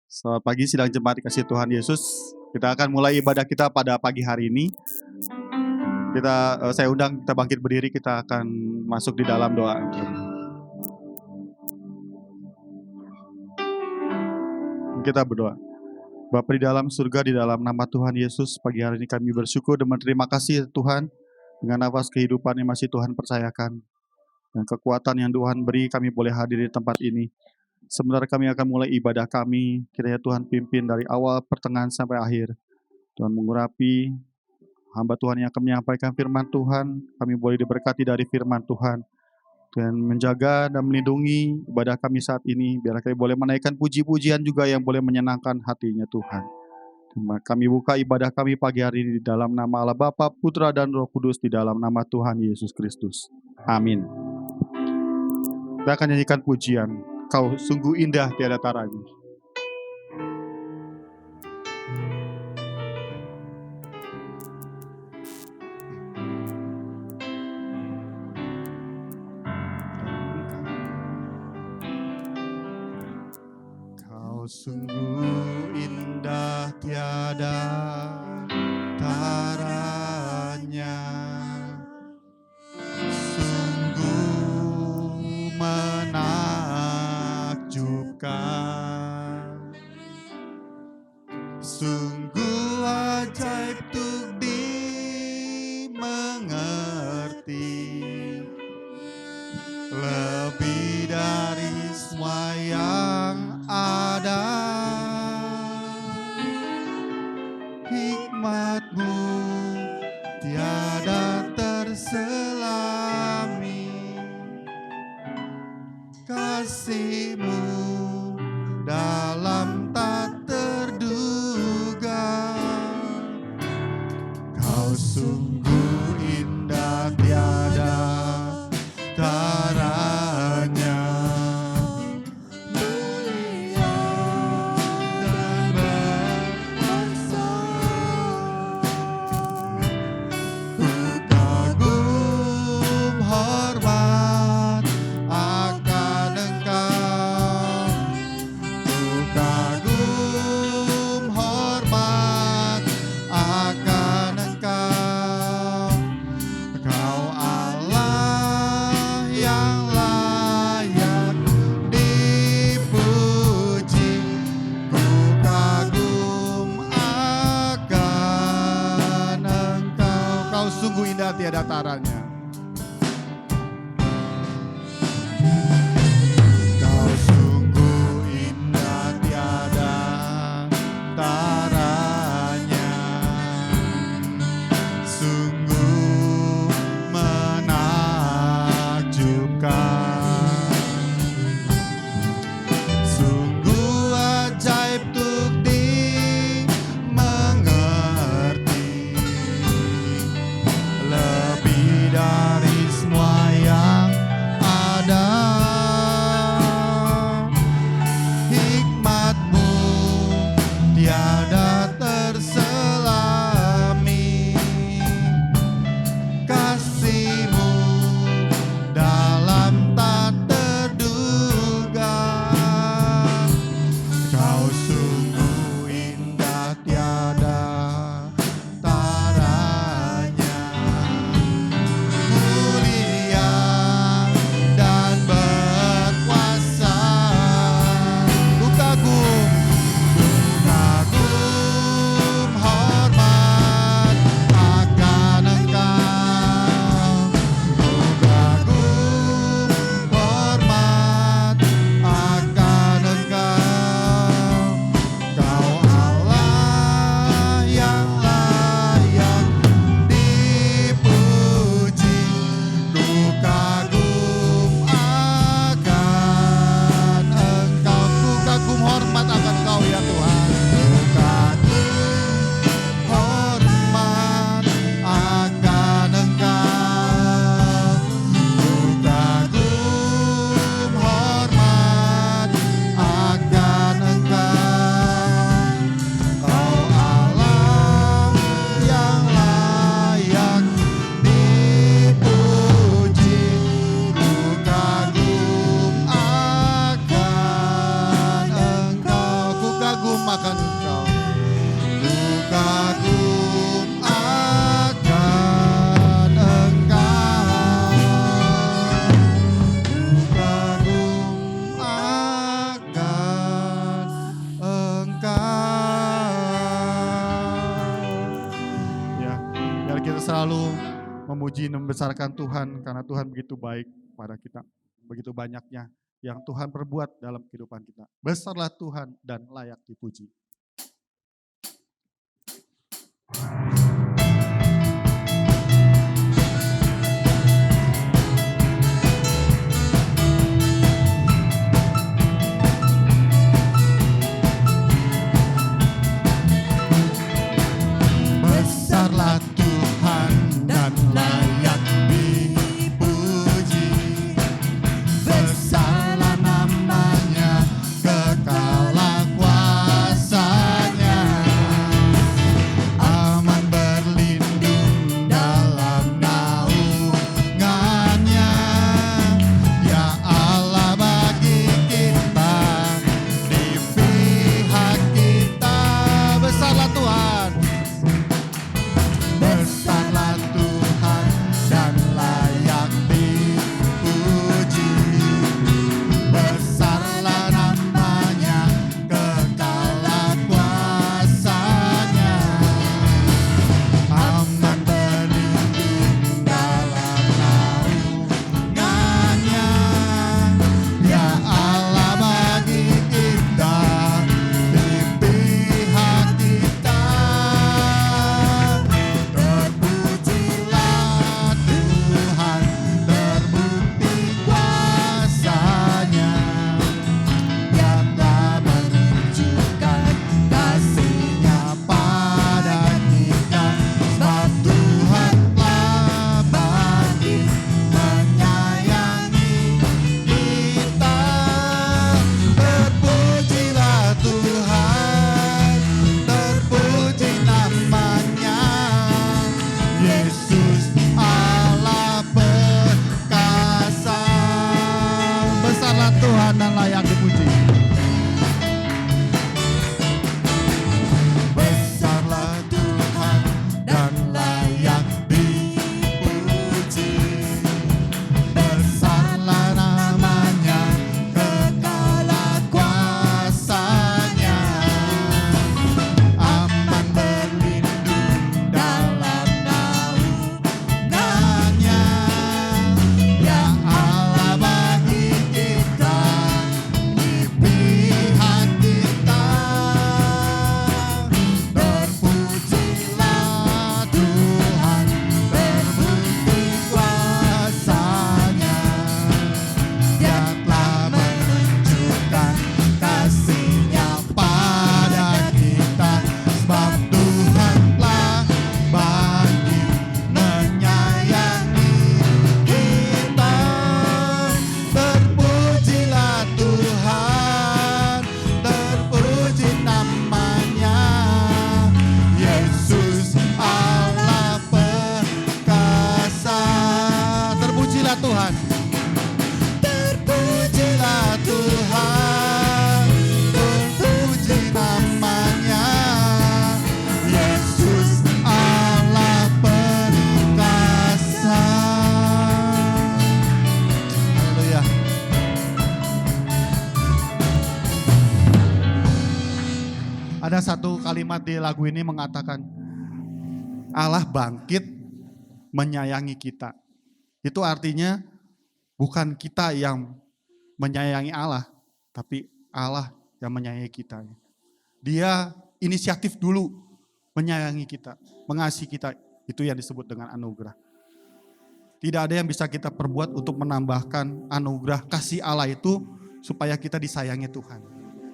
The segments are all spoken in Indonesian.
Selamat pagi sidang jemaat dikasihi Tuhan Yesus. Kita akan mulai ibadah kita pada pagi hari ini. Saya undang kita bangkit berdiri, kita akan masuk di dalam doa. Kita berdoa. Bapa di dalam surga, di dalam nama Tuhan Yesus, pagi hari ini kami bersyukur dan berterima kasih Tuhan dengan nafas kehidupan yang masih Tuhan percayakan dan kekuatan yang Tuhan beri kami boleh hadir di tempat ini. Sebentar kami akan mulai ibadah kami, kiranya Tuhan pimpin dari awal, pertengahan sampai akhir. Tuhan mengurapi hamba Tuhan yang akan menyampaikan firman Tuhan, kami boleh diberkati dari firman Tuhan. Dan menjaga dan melindungi ibadah kami saat ini, biar kami boleh menaikkan puji-pujian juga yang boleh menyenangkan hatinya Tuhan. Kami buka ibadah kami pagi hari ini di dalam nama Allah Bapa, Putra dan Roh Kudus, di dalam nama Tuhan Yesus Kristus. Amin. Kita akan nyanyikan pujian, Kau sungguh indah tiada taranya. Kau sungguh indah tiada taranya, sungguh menakjubkan, sungguh ajaib untuk dimengerti, lebih dari semua yang ada. Hikmat-Mu tiada terselami, kasih-Mu dalam tak terduga, selalu memuji dan membesarkan Tuhan karena Tuhan begitu baik pada kita. Begitu banyaknya yang Tuhan perbuat dalam kehidupan kita. Besarlah Tuhan dan layak dipuji. Besarlah Tuhan dan layak dipuji. Besarlah namanya, kekalah kuasanya. Aman berlindung dalam naungannya. Ya Allah bagi kita, di pihak kita. Besarlah Tuhan. Besarlah Tuhan dan layak dipuji. Besarlah namanya, kekalah kuasanya. Aman berlindung dalam naungannya. Ya Allah bagi kita, di pihak kita. Terpujilah Tuhan, terbukti kuasanya. Dia telah menunjukkan kasih-Nya pada kita. Sebab Tuhan telah bangkit menyayangi kita. Terpujilah Tuhan, terpuji namanya. Yesus Allah perkasa. Besarlah Tuhan dan layak dipuji. Besarlah Tuhan dan layak dipuji. Besarlah namanya, kekalah kuasanya. Aman berlindung dalam naungannya. Ya Allah bagi kita, di pihak kita. Terpujilah Tuhan, terbukti kuasanya. Dia telah menunjukkan kasih-Nya pada kita. Sebab Tuhan telah bangkit menyayangi kita. Terpujilah Tuhan, terpuji namanya. Yesus Allah perkasa. Terpujilah Tuhan. Terpujilah Tuhan, terpuji namanya. Yesus Allah perkasa. Haleluya. Ada satu kalimat di lagu ini mengatakan, Allah bangkit menyayangi kita. Itu artinya bukan kita yang menyayangi Allah, tapi Allah yang menyayangi kita. Dia inisiatif dulu menyayangi kita, mengasihi kita. Itu yang disebut dengan anugerah. Tidak ada yang bisa kita perbuat untuk menambahkan anugerah kasih Allah itu supaya kita disayangi Tuhan.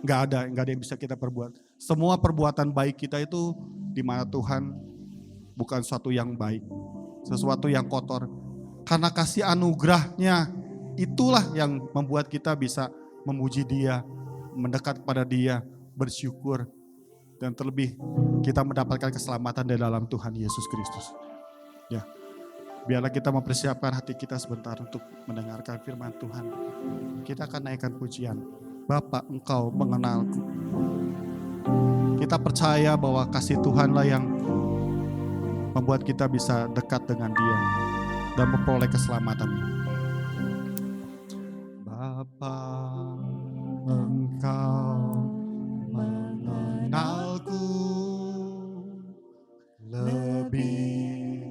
Nggak ada yang bisa kita perbuat. Semua perbuatan baik kita itu di mana Tuhan bukan sesuatu yang baik, sesuatu yang kotor. Karena kasih anugerahnya itulah yang membuat kita bisa memuji Dia, mendekat kepada Dia, bersyukur, dan terlebih kita mendapatkan keselamatan di dalam Tuhan Yesus Kristus. Ya, biarlah kita mempersiapkan hati kita sebentar untuk mendengarkan firman Tuhan. Kita akan naikkan pujian. Bapa, Engkau mengenalku. Kita percaya bahwa kasih Tuhanlah yang membuat kita bisa dekat dengan Dia dan memperoleh keselamatan. Bapa, Engkau mengenalku lebih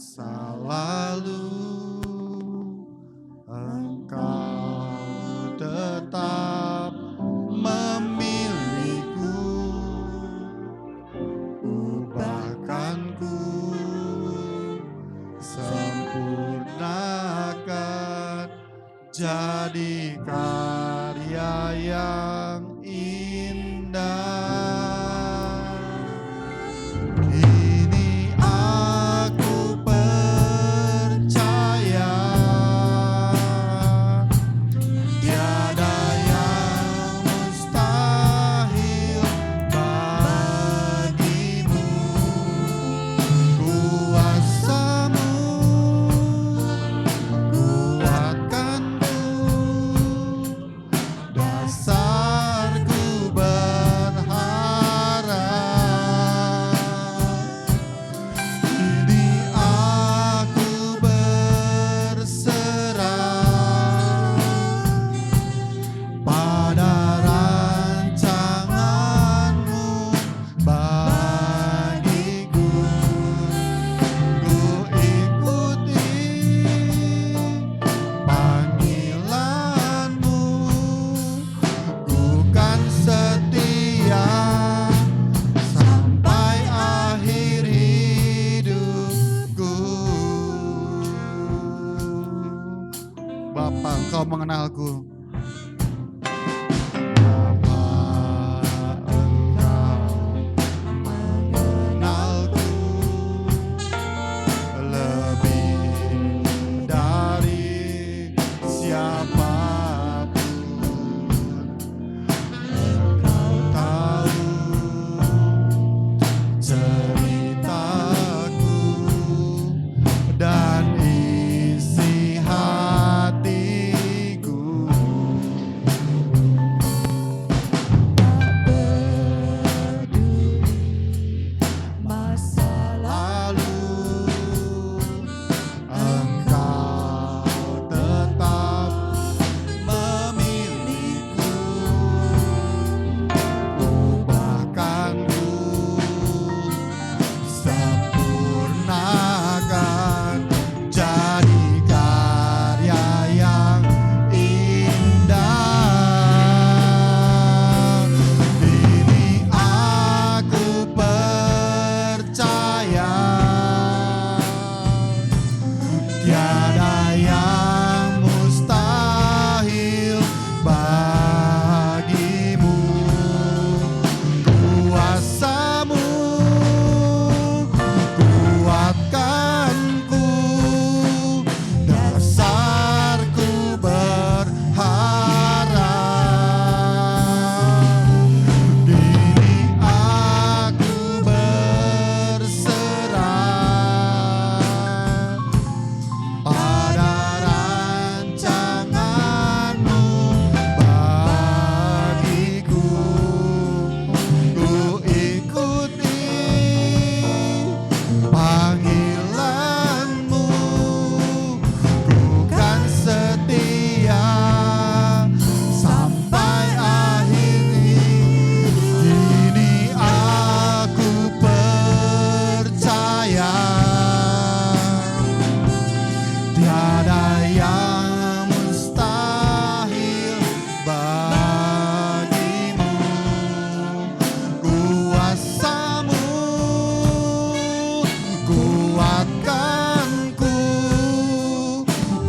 masa lalu Engkau tetap memilihku, ubahkanku, sempurnakan jadi karya yang indah. Kini aku percaya tiada yang mustahil bagimu. Kuasa-Mu kuatkanku, dasarku berharap. Kini aku berserah pada rancangan-Mu bagiku. Ku ikuti panggilan-Mu, ku kan setia sampai akhir hidupku. Bapa, Engkau mengenalku. Bapa, Engkau mengenalku lebih dari siapapun. Engkau tahu ceritaku dan isi hatiku. Masa lalu Engkau tetap memilihku, ubahkanku, sempurnakan jadi karya yang indah. Kini aku percaya tiada yang mustahil bagimu. Kuasa-Mu kuatkanku, dasarku berharap. Kini aku berserah pada rancangan-Mu bagiku. Ku ikuti panggilan-Mu, ku kan setia sampai akhir hidup. Kini aku percaya tiada yang mustahil bagimu. Kuasa-Mu kuatkanku,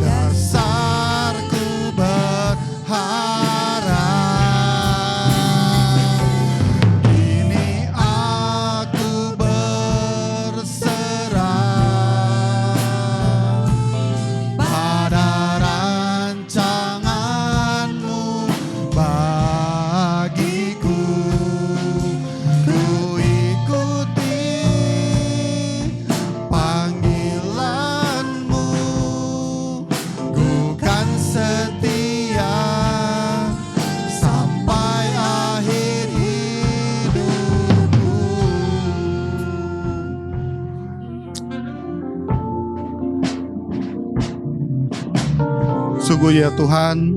dasarku berharap. Kini aku berserah pada rancangan-Mu bagiku. Ku ikuti panggilan-Mu, ku kan setia sampai akhir hidupku. Sungguh ya Tuhan,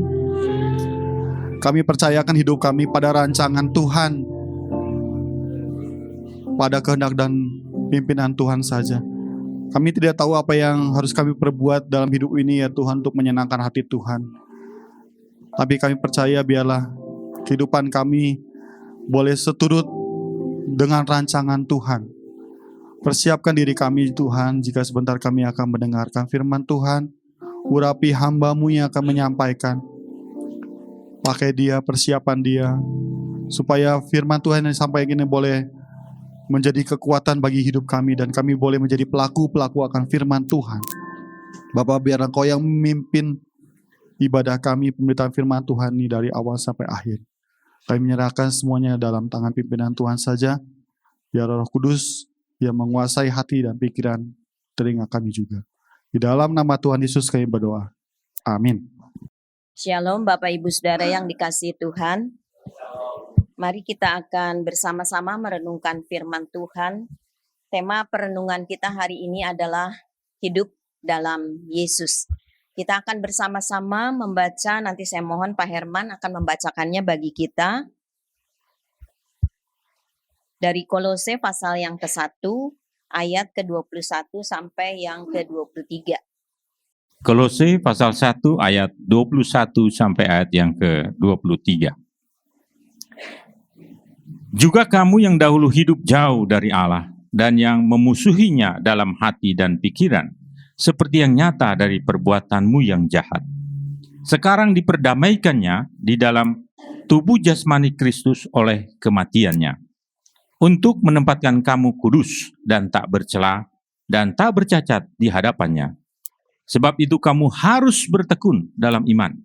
kami percayakan hidup kami pada rancangan Tuhan, pada kehendak dan pimpinan Tuhan saja. Kami tidak tahu apa yang harus kami perbuat dalam hidup ini ya Tuhan untuk menyenangkan hati Tuhan. Tapi kami percaya biarlah kehidupan kami boleh seturut dengan rancangan Tuhan. Persiapkan diri kami Tuhan jika sebentar kami akan mendengarkan firman Tuhan. Urapi hamba-Mu yang akan menyampaikan. Pakai dia, persiapan dia, supaya firman Tuhan yang disampaikan ini boleh menjadi kekuatan bagi hidup kami, dan kami boleh menjadi pelaku-pelaku akan firman Tuhan. Bapa, biar Engkau yang memimpin ibadah kami, pemberitaan firman Tuhan ini dari awal sampai akhir. Kami menyerahkan semuanya dalam tangan pimpinan Tuhan saja. Biar Roh Kudus yang menguasai hati dan pikiran telinga kami juga. Di dalam nama Tuhan Yesus kami berdoa. Amin. Shalom Bapak Ibu Saudara yang dikasihi Tuhan. Mari kita akan bersama-sama merenungkan firman Tuhan. Tema perenungan kita hari ini adalah hidup dalam Yesus. Kita akan bersama-sama membaca, nanti saya mohon Pak Herman akan membacakannya bagi kita. Dari Kolose pasal yang ke-1, ayat ke-21 sampai yang ke-23. Kolose pasal 1 ayat 21 sampai ayat yang ke-23. Juga kamu yang dahulu hidup jauh dari Allah dan yang memusuhinya dalam hati dan pikiran, seperti yang nyata dari perbuatanmu yang jahat. Sekarang diperdamaikannya di dalam tubuh jasmani Kristus oleh kematiannya, untuk menempatkan kamu kudus dan tak bercela dan tak bercacat di hadapannya. Sebab itu kamu harus bertekun dalam iman.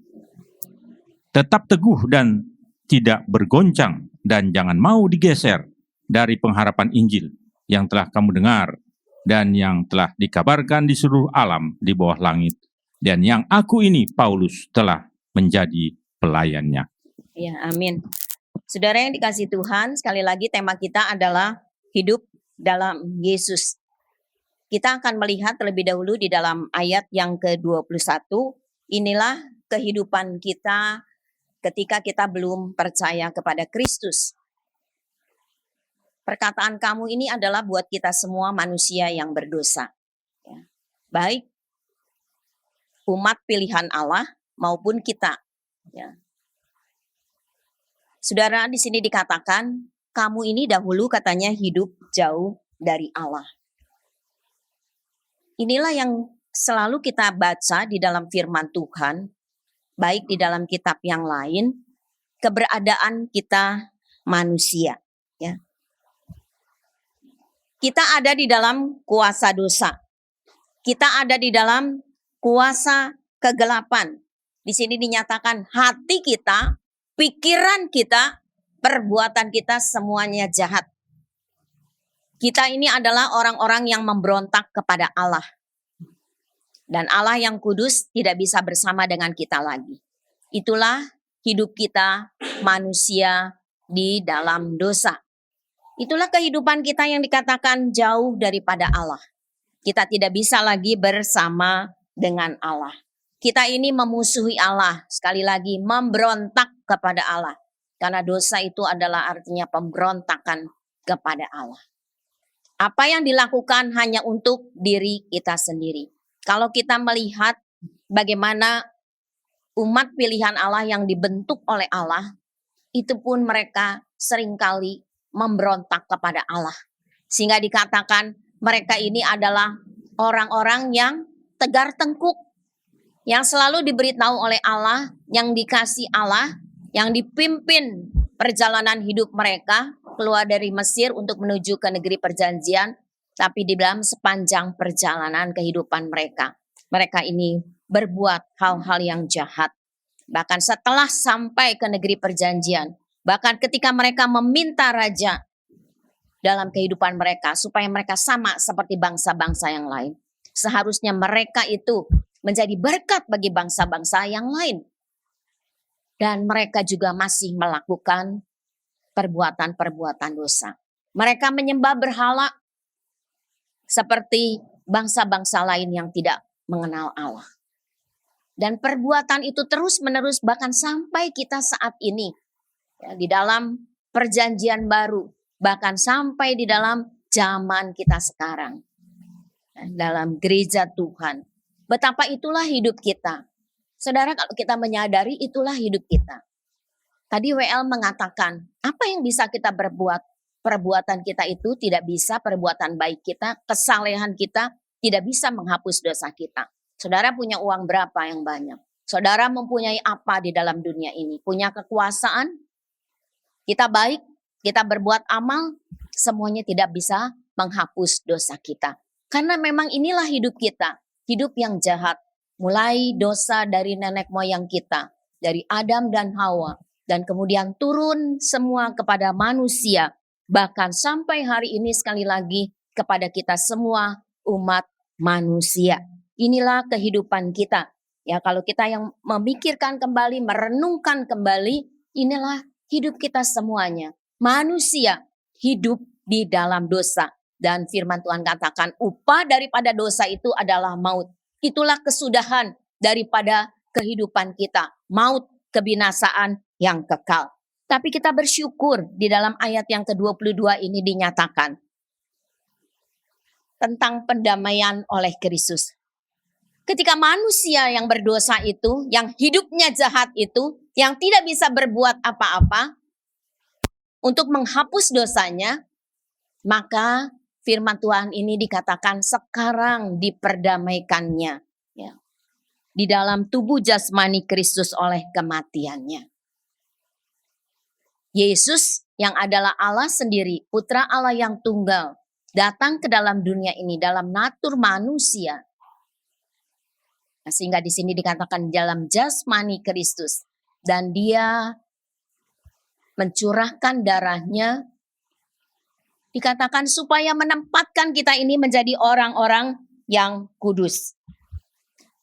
Tetap teguh dan tidak bergoncang, dan jangan mau digeser dari pengharapan Injil yang telah kamu dengar dan yang telah dikabarkan di seluruh alam di bawah langit, dan yang aku ini, Paulus, telah menjadi pelayannya. Ya, amin. Saudara yang dikasihi Tuhan, sekali lagi tema kita adalah hidup dalam Yesus. Kita akan melihat terlebih dahulu di dalam ayat yang ke-21. Inilah kehidupan kita ketika kita belum percaya kepada Kristus. Perkataan kamu ini adalah buat kita semua manusia yang berdosa. Ya. Baik umat pilihan Allah maupun kita. Ya. Saudara, di sini dikatakan, kamu ini dahulu katanya hidup jauh dari Allah. Inilah yang selalu kita baca di dalam firman Tuhan, baik di dalam kitab yang lain, keberadaan kita manusia. Ya. Kita ada di dalam kuasa dosa. Kita ada di dalam kuasa kegelapan. Di sini dinyatakan hati kita, pikiran kita, perbuatan kita semuanya jahat. Kita ini adalah orang-orang yang memberontak kepada Allah. Dan Allah yang kudus tidak bisa bersama dengan kita lagi. Itulah hidup kita manusia di dalam dosa. Itulah kehidupan kita yang dikatakan jauh daripada Allah. Kita tidak bisa lagi bersama dengan Allah. Kita ini memusuhi Allah. Sekali lagi memberontak kepada Allah. Karena dosa itu adalah artinya pemberontakan kepada Allah. Apa yang dilakukan hanya untuk diri kita sendiri. Kalau kita melihat bagaimana umat pilihan Allah yang dibentuk oleh Allah, itu pun mereka seringkali memberontak kepada Allah. Sehingga dikatakan mereka ini adalah orang-orang yang tegar tengkuk, yang selalu diberitahu oleh Allah, yang dikasih Allah, yang dipimpin perjalanan hidup mereka keluar dari Mesir untuk menuju ke negeri perjanjian. Tapi di dalam sepanjang perjalanan kehidupan mereka, mereka ini berbuat hal-hal yang jahat. Bahkan setelah sampai ke negeri perjanjian, bahkan ketika mereka meminta raja dalam kehidupan mereka, supaya mereka sama seperti bangsa-bangsa yang lain. Seharusnya mereka itu menjadi berkat bagi bangsa-bangsa yang lain. Dan mereka juga masih melakukan perbuatan-perbuatan dosa. Mereka menyembah berhala, seperti bangsa-bangsa lain yang tidak mengenal Allah. Dan perbuatan itu terus-menerus bahkan sampai kita saat ini. Ya, di dalam perjanjian baru. Bahkan sampai di dalam zaman kita sekarang. dalam gereja Tuhan. Betapa itulah hidup kita. Saudara, kalau kita menyadari itulah hidup kita. Tadi WL mengatakan, apa yang bisa kita berbuat? Perbuatan kita itu tidak bisa, perbuatan baik kita, kesalehan kita tidak bisa menghapus dosa kita. Saudara punya uang berapa yang banyak? Saudara mempunyai apa di dalam dunia ini? Punya kekuasaan? Kita baik, kita berbuat amal, semuanya tidak bisa menghapus dosa kita. Karena memang inilah hidup kita, hidup yang jahat. Mulai dosa dari nenek moyang kita, dari Adam dan Hawa, dan kemudian turun semua kepada manusia, bahkan sampai hari ini sekali lagi kepada kita semua umat manusia. Inilah kehidupan kita. Ya, kalau kita yang memikirkan kembali, merenungkan kembali, inilah hidup kita semuanya. Manusia hidup di dalam dosa. Dan firman Tuhan katakan upah daripada dosa itu adalah maut. Itulah kesudahan daripada kehidupan kita. Maut, kebinasaan yang kekal. Tapi kita bersyukur di dalam ayat yang ke-22 ini dinyatakan tentang pendamaian oleh Kristus. Ketika manusia yang berdosa itu, yang hidupnya jahat itu, yang tidak bisa berbuat apa-apa untuk menghapus dosanya, maka firman Tuhan ini dikatakan sekarang diperdamaikannya ya, di dalam tubuh jasmani Kristus oleh kematiannya. Yesus yang adalah Allah sendiri, putra Allah yang tunggal, datang ke dalam dunia ini dalam natur manusia. Nah, sehingga di sini dikatakan dalam jasmani Kristus, dan dia mencurahkan darahnya, dikatakan supaya menempatkan kita ini menjadi orang-orang yang kudus,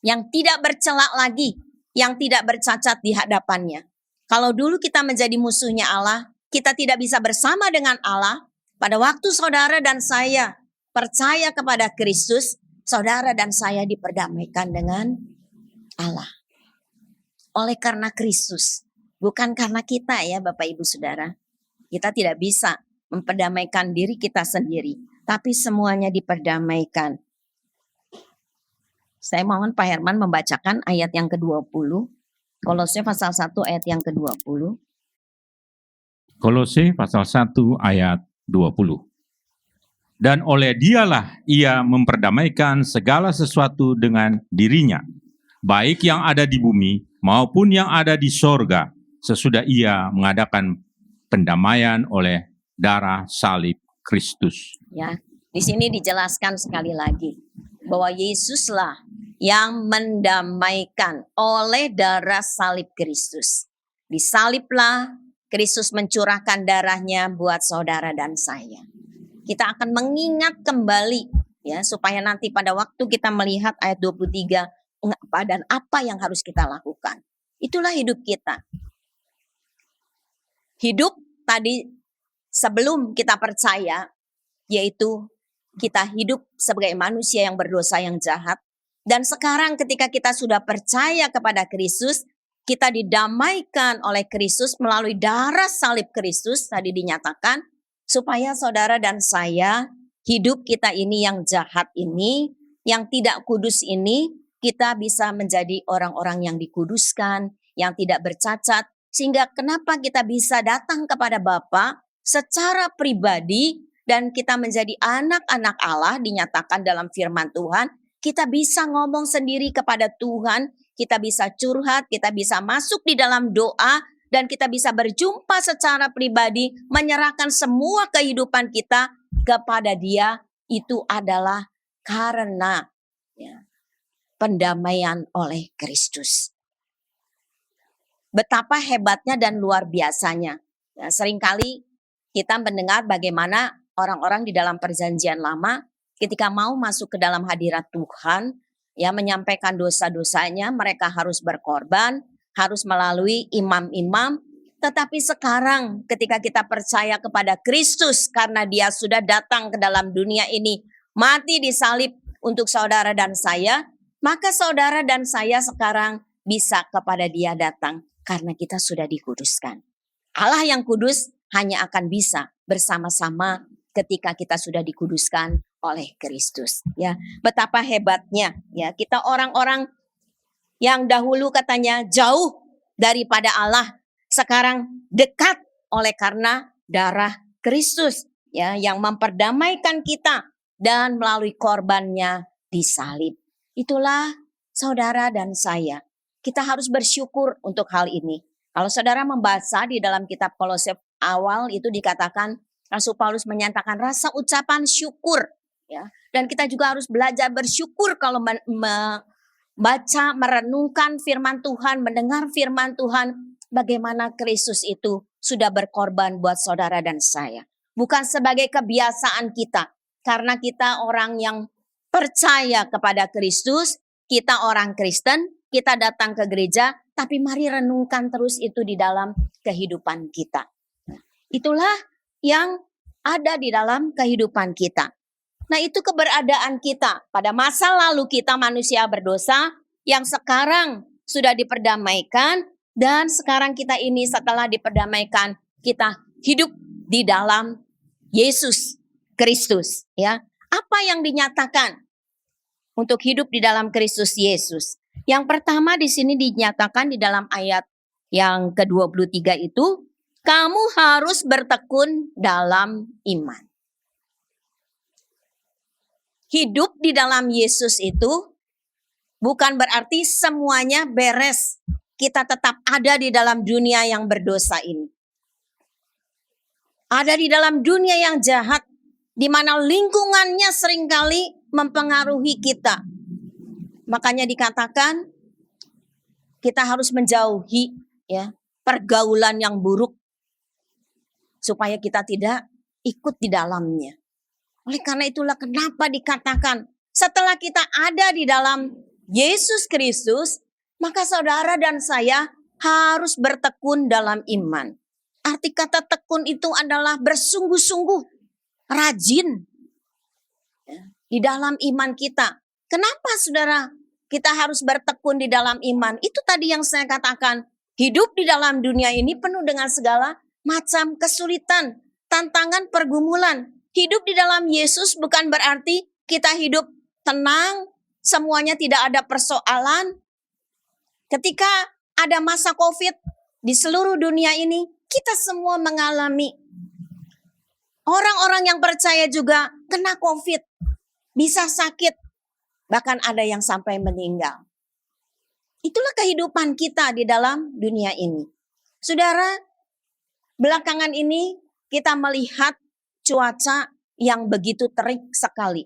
yang tidak bercela lagi, yang tidak bercacat di hadapannya. Kalau dulu kita menjadi musuhnya Allah, kita tidak bisa bersama dengan Allah. Pada waktu saudara dan saya percaya kepada Kristus, saudara dan saya diperdamaikan dengan Allah. Oleh karena Kristus, bukan karena kita ya Bapak Ibu Saudara. Kita tidak bisa memperdamaikan diri kita sendiri, tapi semuanya diperdamaikan. Saya mohon Pak Herman membacakan ayat yang ke-20. Kolose pasal 1 ayat yang ke-20. Kolose pasal 1 ayat 20. Dan oleh dialah ia memperdamaikan segala sesuatu dengan dirinya, baik yang ada di bumi maupun yang ada di sorga, sesudah ia mengadakan pendamaian oleh darah salib Kristus. Ya, di sini dijelaskan sekali lagi bahwa Yesuslah yang mendamaikan oleh darah salib Kristus. Disaliblah, Kristus mencurahkan darahnya buat saudara dan saya. Kita akan mengingat kembali ya, supaya nanti pada waktu kita melihat ayat 23 apa dan apa yang harus kita lakukan. Itulah hidup kita. Hidup tadi sebelum kita percaya, yaitu kita hidup sebagai manusia yang berdosa yang jahat. Dan sekarang ketika kita sudah percaya kepada Kristus, kita didamaikan oleh Kristus melalui darah salib Kristus, tadi dinyatakan, supaya saudara dan saya, hidup kita ini yang jahat ini, yang tidak kudus ini, kita bisa menjadi orang-orang yang dikuduskan, yang tidak bercacat, sehingga kenapa kita bisa datang kepada Bapa secara pribadi, dan kita menjadi anak-anak Allah, dinyatakan dalam firman Tuhan. Kita bisa ngomong sendiri kepada Tuhan, kita bisa curhat, kita bisa masuk di dalam doa, dan kita bisa berjumpa secara pribadi, menyerahkan semua kehidupan kita kepada Dia. Itu adalah karena ya, pendamaian oleh Kristus. Betapa hebatnya dan luar biasanya. Ya, seringkali kita mendengar bagaimana orang-orang di dalam perjanjian lama ketika mau masuk ke dalam hadirat Tuhan, ya menyampaikan dosa-dosanya, mereka harus berkorban, harus melalui imam-imam. Tetapi sekarang ketika kita percaya kepada Kristus karena Dia sudah datang ke dalam dunia ini, mati disalib untuk saudara dan saya, maka saudara dan saya sekarang bisa kepada Dia datang karena kita sudah dikuduskan. Allah yang kudus hanya akan bisa bersama-sama ketika kita sudah dikuduskan oleh Kristus. Ya, betapa hebatnya ya kita orang-orang yang dahulu katanya jauh daripada Allah, sekarang dekat oleh karena darah Kristus ya yang memperdamaikan kita dan melalui korbannya disalib. Itulah saudara dan saya. Kita harus bersyukur untuk hal ini. Kalau saudara membaca di dalam kitab Kolose awal itu dikatakan Rasul Paulus menyatakan rasa ucapan syukur ya. Dan kita juga harus belajar bersyukur kalau baca, merenungkan firman Tuhan, mendengar firman Tuhan, bagaimana Kristus itu sudah berkorban buat saudara dan saya. Bukan sebagai kebiasaan kita, karena kita orang yang percaya kepada Kristus, kita orang Kristen, kita datang ke gereja, tapi mari renungkan terus itu di dalam kehidupan kita. Itulah yang ada di dalam kehidupan kita. Nah, itu keberadaan kita. Pada masa lalu kita manusia berdosa yang sekarang sudah diperdamaikan, dan sekarang kita ini setelah diperdamaikan, kita hidup di dalam Yesus Kristus, ya. Apa yang dinyatakan untuk hidup di dalam Kristus Yesus? Yang pertama di sini dinyatakan di dalam ayat yang ke-23 itu, kamu harus bertekun dalam iman. Hidup di dalam Yesus itu bukan berarti semuanya beres. Kita tetap ada di dalam dunia yang berdosa ini. Ada di dalam dunia yang jahat, di mana lingkungannya seringkali mempengaruhi kita. Makanya dikatakan kita harus menjauhi ya pergaulan yang buruk supaya kita tidak ikut di dalamnya. Oleh karena itulah kenapa dikatakan setelah kita ada di dalam Yesus Kristus, maka saudara dan saya harus bertekun dalam iman. Arti kata tekun itu adalah bersungguh-sungguh, rajin di dalam iman kita. Kenapa saudara kita harus bertekun di dalam iman? Itu tadi yang saya katakan, hidup di dalam dunia ini penuh dengan segala macam kesulitan, tantangan, pergumulan. Hidup di dalam Yesus bukan berarti kita hidup tenang, semuanya tidak ada persoalan. Ketika ada masa COVID di seluruh dunia ini, kita semua mengalami. Orang-orang yang percaya juga kena COVID, bisa sakit, bahkan ada yang sampai meninggal. Itulah kehidupan kita di dalam dunia ini. Saudara, belakangan ini kita melihat cuaca yang begitu terik sekali.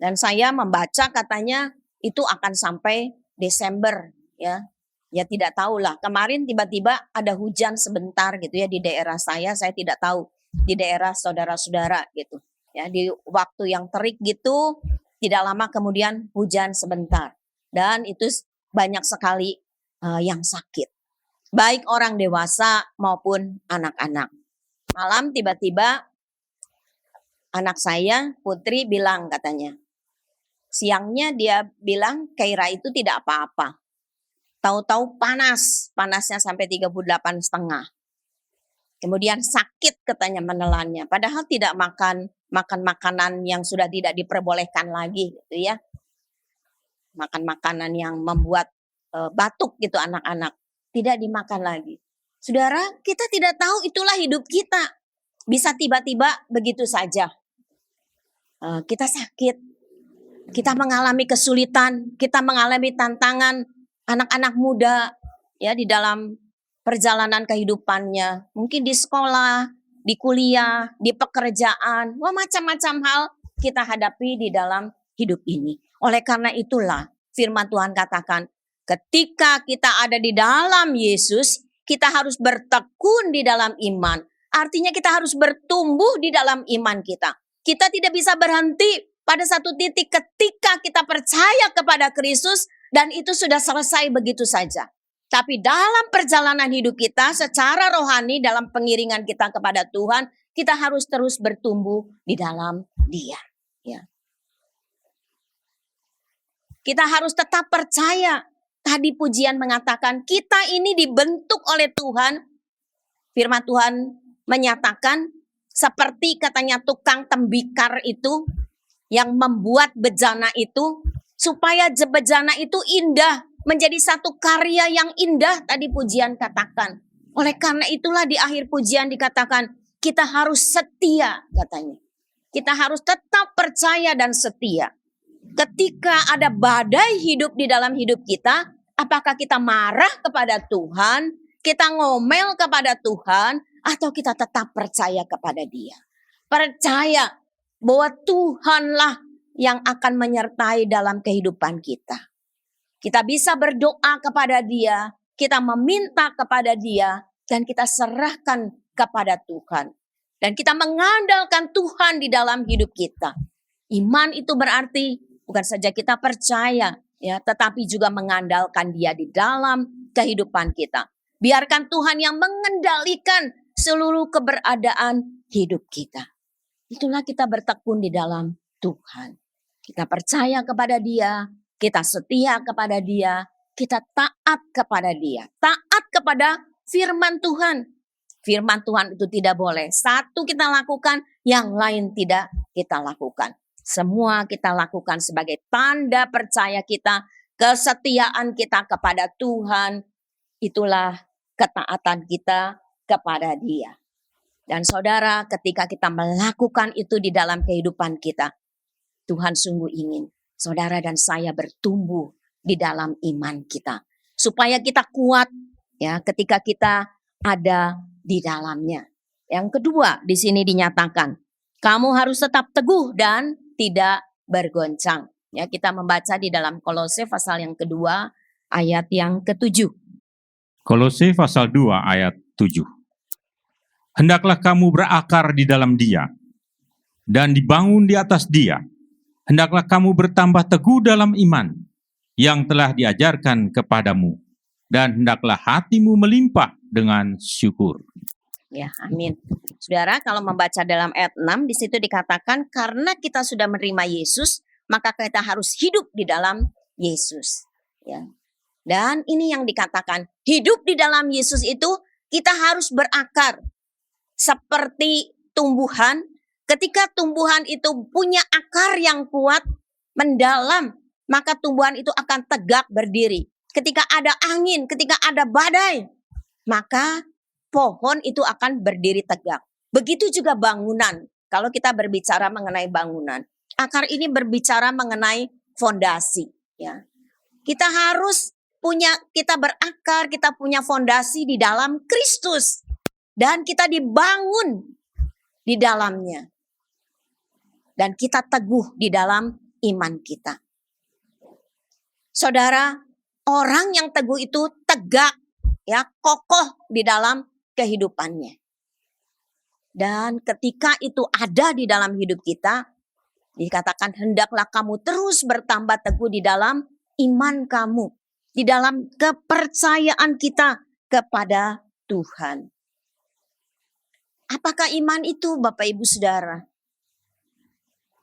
Dan saya membaca katanya itu akan sampai Desember ya. Ya tidak tahulah. Kemarin tiba-tiba ada hujan sebentar gitu ya di daerah saya tidak tahu di daerah saudara-saudara gitu. Ya di waktu yang terik gitu tidak lama kemudian hujan sebentar. Dan itu banyak sekali yang sakit. Baik orang dewasa maupun anak-anak. Malam tiba-tiba anak saya, Putri bilang katanya. Siangnya dia bilang Keira itu tidak apa-apa. Tahu-tahu panasnya sampai 38,5. Kemudian sakit katanya menelannya. Padahal tidak makan makanan yang sudah tidak diperbolehkan lagi gitu ya. Makan makanan yang membuat batuk gitu anak-anak. Tidak dimakan lagi. Saudara, kita tidak tahu itulah hidup kita. Bisa tiba-tiba begitu saja. Kita sakit, kita mengalami kesulitan, kita mengalami tantangan, anak-anak muda ya di dalam perjalanan kehidupannya, mungkin di sekolah, di kuliah, di pekerjaan, macam-macam hal kita hadapi di dalam hidup ini. Oleh karena itulah firman Tuhan katakan, ketika kita ada di dalam Yesus, kita harus bertekun di dalam iman. Artinya kita harus bertumbuh di dalam iman kita. Kita tidak bisa berhenti pada satu titik ketika kita percaya kepada Kristus dan itu sudah selesai begitu saja. Tapi dalam perjalanan hidup kita secara rohani dalam pengiringan kita kepada Tuhan, kita harus terus bertumbuh di dalam Dia. Ya. Kita harus tetap percaya. Tadi pujian mengatakan kita ini dibentuk oleh Tuhan. Firman Tuhan menyatakan seperti katanya tukang tembikar itu yang membuat bejana itu supaya bejana itu indah, menjadi satu karya yang indah, tadi pujian katakan. Oleh karena itulah di akhir pujian dikatakan kita harus setia, katanya. Kita harus tetap percaya dan setia. Ketika ada badai hidup di dalam hidup kita, apakah kita marah kepada Tuhan, kita ngomel kepada Tuhan, atau kita tetap percaya kepada Dia? Percaya bahwa Tuhanlah yang akan menyertai dalam kehidupan kita. Kita bisa berdoa kepada Dia, kita meminta kepada Dia, dan kita serahkan kepada Tuhan. Dan kita mengandalkan Tuhan di dalam hidup kita. Iman itu berarti bukan saja kita percaya, ya, tetapi juga mengandalkan Dia di dalam kehidupan kita. Biarkan Tuhan yang mengendalikan seluruh keberadaan hidup kita. Itulah kita bertekun di dalam Tuhan. Kita percaya kepada Dia, kita setia kepada Dia, kita taat kepada Dia. Taat kepada firman Tuhan. Firman Tuhan itu tidak boleh satu kita lakukan, yang lain tidak kita lakukan. Semua kita lakukan sebagai tanda percaya kita, kesetiaan kita kepada Tuhan. Itulah ketaatan kita kepada Dia. Dan saudara, ketika kita melakukan itu di dalam kehidupan kita, Tuhan sungguh ingin saudara dan saya bertumbuh di dalam iman kita. Supaya kita kuat, ya, ketika kita ada di dalamnya. Yang kedua, di sini dinyatakan, kamu harus tetap teguh dan tidak bergoncang. Ya, kita membaca di dalam Kolose pasal yang kedua, ayat yang ke-7. Kolose pasal 2 ayat 7. Hendaklah kamu berakar di dalam Dia dan dibangun di atas Dia. Hendaklah kamu bertambah teguh dalam iman yang telah diajarkan kepadamu, dan hendaklah hatimu melimpah dengan syukur. Ya, amin. Saudara, kalau membaca dalam ayat 6, di situ dikatakan karena kita sudah menerima Yesus, maka kita harus hidup di dalam Yesus. Ya. Dan ini yang dikatakan, hidup di dalam Yesus itu kita harus berakar. Seperti tumbuhan, ketika tumbuhan itu punya akar yang kuat, mendalam, maka tumbuhan itu akan tegak berdiri. Ketika ada angin, ketika ada badai, maka pohon itu akan berdiri tegak. Begitu juga bangunan. Kalau kita berbicara mengenai bangunan, akar ini berbicara mengenai fondasi. Ya, kita harus kita berakar, kita punya fondasi di dalam Kristus. Dan kita dibangun di dalamnya. Dan kita teguh di dalam iman kita. Saudara, orang yang teguh itu tegak, ya, kokoh di dalam kehidupannya. Dan ketika itu ada di dalam hidup kita, dikatakan hendaklah kamu terus bertambah teguh di dalam iman kamu. Di dalam kepercayaan kita kepada Tuhan. Apakah iman itu, Bapak Ibu Saudara?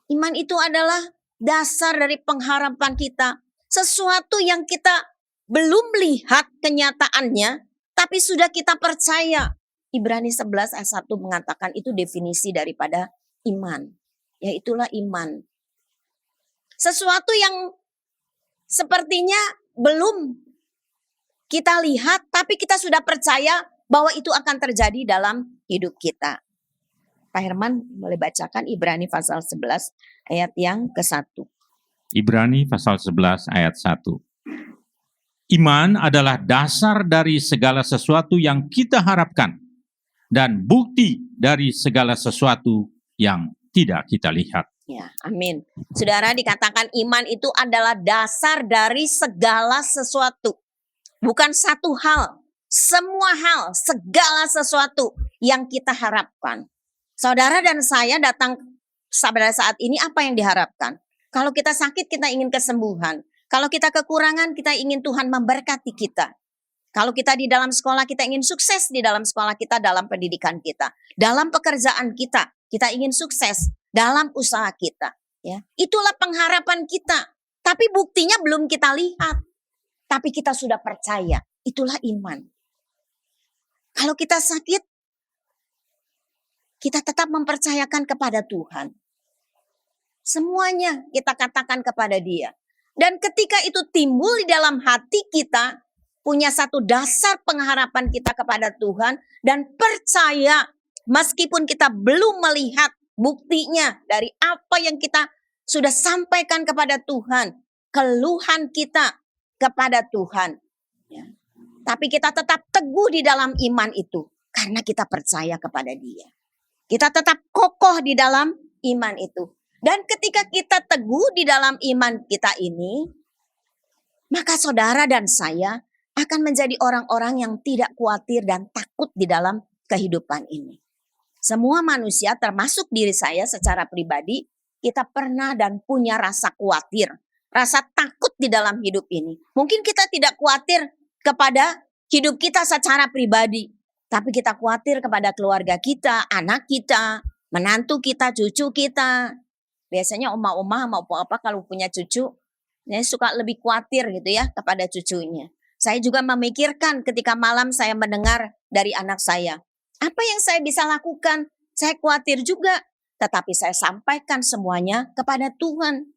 Iman itu adalah dasar dari pengharapan kita. Sesuatu yang kita belum melihat kenyataannya, tapi sudah kita percaya. Ibrani 11 ayat 1 mengatakan itu definisi daripada iman. Yaitulah iman. Sesuatu yang sepertinya belum kita lihat, tapi kita sudah percaya bahwa itu akan terjadi dalam hidup kita. Pak Herman boleh bacakan Ibrani pasal 11 ayat yang ke-1. Ibrani pasal 11 ayat 1. Iman adalah dasar dari segala sesuatu yang kita harapkan dan bukti dari segala sesuatu yang tidak kita lihat. Ya, amin. Saudara, dikatakan iman itu adalah dasar dari segala sesuatu. Bukan satu hal, semua hal, segala sesuatu yang kita harapkan. Saudara dan saya datang pada saat ini, apa yang diharapkan? Kalau kita sakit, kita ingin kesembuhan. Kalau kita kekurangan, kita ingin Tuhan memberkati kita. Kalau kita di dalam sekolah, kita ingin sukses di dalam sekolah kita, dalam pendidikan kita. Dalam pekerjaan kita ingin sukses dalam usaha kita. Ya, itulah pengharapan kita. Tapi buktinya belum kita lihat. Tapi kita sudah percaya. Itulah iman. Kalau kita sakit, kita tetap mempercayakan kepada Tuhan. Semuanya kita katakan kepada dia. Dan ketika itu timbul di dalam hati kita, punya satu dasar pengharapan kita kepada Tuhan, dan percaya meskipun kita belum melihat buktinya dari apa yang kita sudah sampaikan kepada Tuhan, keluhan kita kepada Tuhan. Ya. Tapi kita tetap teguh di dalam iman itu, karena kita percaya kepada dia. Kita tetap kokoh di dalam iman itu. Dan ketika kita teguh di dalam iman kita ini, maka saudara dan saya akan menjadi orang-orang yang tidak khawatir dan takut di dalam kehidupan ini. Semua manusia termasuk diri saya secara pribadi, kita pernah dan punya rasa khawatir, rasa takut di dalam hidup ini. Mungkin kita tidak khawatir kepada hidup kita secara pribadi, tapi kita khawatir kepada keluarga kita, anak kita, menantu kita, cucu kita. Biasanya oma-oma mau apa kalau punya cucu, ya suka lebih khawatir gitu ya kepada cucunya. Saya juga memikirkan ketika malam saya mendengar dari anak saya. Apa yang saya bisa lakukan? Saya khawatir juga. Tetapi saya sampaikan semuanya kepada Tuhan.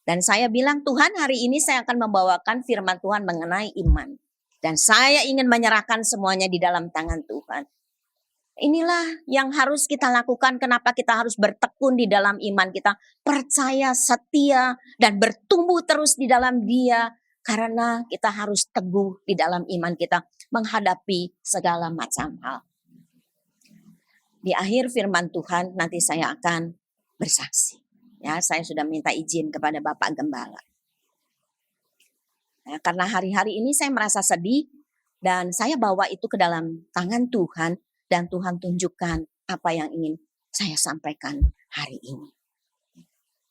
Dan saya bilang, Tuhan hari ini saya akan membawakan firman Tuhan mengenai iman. Dan saya ingin menyerahkan semuanya di dalam tangan Tuhan. Inilah yang harus kita lakukan. Kenapa kita harus bertekun di dalam iman kita. Percaya, setia, dan bertumbuh terus di dalam dia. Karena kita harus teguh di dalam iman kita. Menghadapi segala macam hal. Di akhir firman Tuhan nanti saya akan bersaksi. Ya, saya sudah minta izin kepada Bapak Gembala. Ya, karena hari-hari ini saya merasa sedih. Dan saya bawa itu ke dalam tangan Tuhan. Dan Tuhan tunjukkan apa yang ingin saya sampaikan hari ini.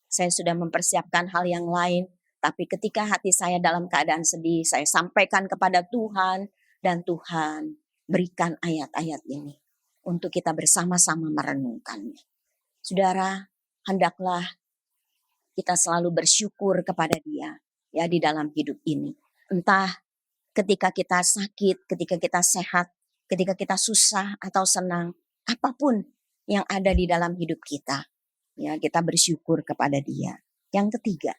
Saya sudah mempersiapkan hal yang lain. Tapi ketika hati saya dalam keadaan sedih, saya sampaikan kepada Tuhan. Dan Tuhan berikan ayat-ayat ini untuk kita bersama-sama merenungkannya. Saudara, hendaklah kita selalu bersyukur kepada Dia ya di dalam hidup ini. Entah ketika kita sakit, ketika kita sehat, ketika kita susah atau senang, apapun yang ada di dalam hidup kita, ya kita bersyukur kepada Dia. Yang ketiga,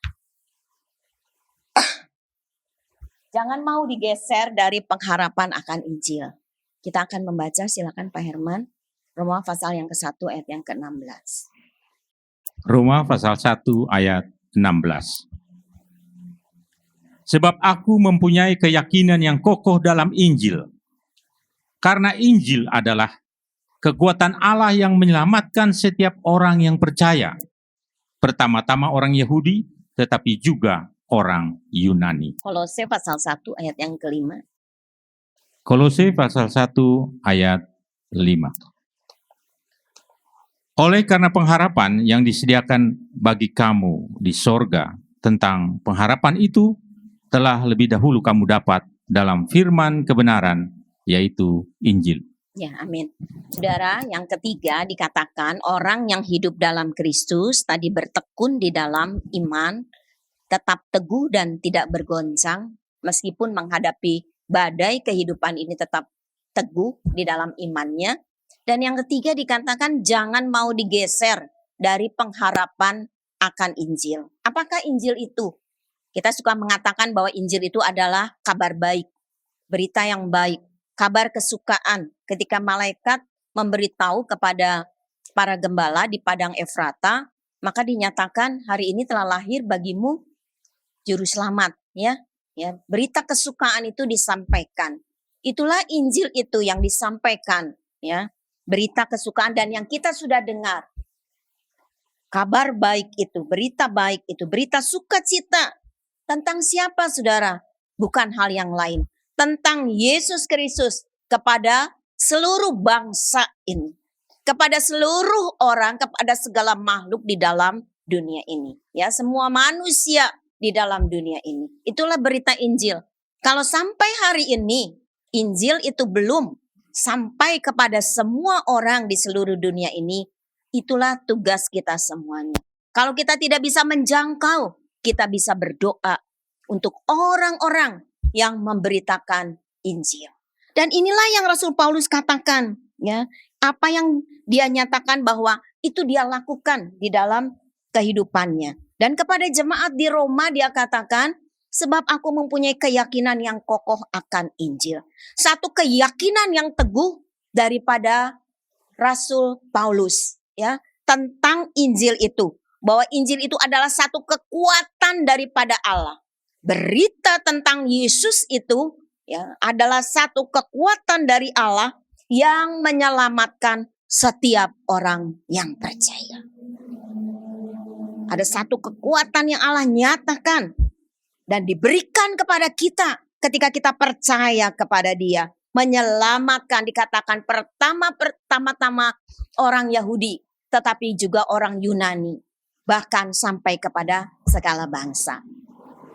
jangan mau digeser dari pengharapan akan Injil. Kita akan membaca, silakan Pak Herman, Roma pasal yang ke-1 ayat yang ke-16. Roma pasal 1 ayat 16. Sebab aku mempunyai keyakinan yang kokoh dalam Injil. Karena Injil adalah kekuatan Allah yang menyelamatkan setiap orang yang percaya. Pertama-tama orang Yahudi, tetapi juga orang Yunani. Kolose pasal 1 ayat yang ke-5. Kolose pasal 1 ayat 5. Oleh karena pengharapan yang disediakan bagi kamu di sorga, tentang pengharapan itu telah lebih dahulu kamu dapat dalam firman kebenaran, yaitu Injil. Ya, amin. Saudara, yang ketiga dikatakan orang yang hidup dalam Kristus, tadi bertekun di dalam iman, tetap teguh dan tidak bergoncang, meskipun menghadapi badai kehidupan ini tetap teguh di dalam imannya. Dan yang ketiga dikatakan jangan mau digeser dari pengharapan akan Injil. Apakah Injil itu? Kita suka mengatakan bahwa Injil itu adalah kabar baik, berita yang baik, kabar kesukaan. Ketika malaikat memberitahu kepada para gembala di padang Efrata, maka dinyatakan hari ini telah lahir bagimu juru selamat, ya. Ya, berita kesukaan itu disampaikan. Itulah Injil itu yang disampaikan, ya. Berita kesukaan dan yang kita sudah dengar. Kabar baik itu, berita baik itu, berita sukacita. Tentang siapa, saudara? Bukan hal yang lain. Tentang Yesus Kristus kepada seluruh bangsa ini. Kepada seluruh orang, kepada segala makhluk di dalam dunia ini. Ya, semua manusia di dalam dunia ini. Itulah berita Injil. Kalau sampai hari ini, Injil itu belum sampai kepada semua orang di seluruh dunia ini, itulah tugas kita semuanya. Kalau kita tidak bisa menjangkau, kita bisa berdoa untuk orang-orang yang memberitakan Injil. Dan inilah yang Rasul Paulus katakan, ya, apa yang dia nyatakan bahwa itu dia lakukan di dalam kehidupannya. Dan kepada jemaat di Roma dia katakan, sebab aku mempunyai keyakinan yang kokoh akan Injil. Satu keyakinan yang teguh daripada Rasul Paulus ya tentang Injil itu. Bahwa Injil itu adalah satu kekuatan daripada Allah. Berita tentang Yesus itu ya adalah satu kekuatan dari Allah yang menyelamatkan setiap orang yang percaya. Ada satu kekuatan yang Allah nyatakan dan diberikan kepada kita ketika kita percaya kepada Dia. Menyelamatkan dikatakan pertama-tama orang Yahudi, tetapi juga orang Yunani. Bahkan sampai kepada segala bangsa.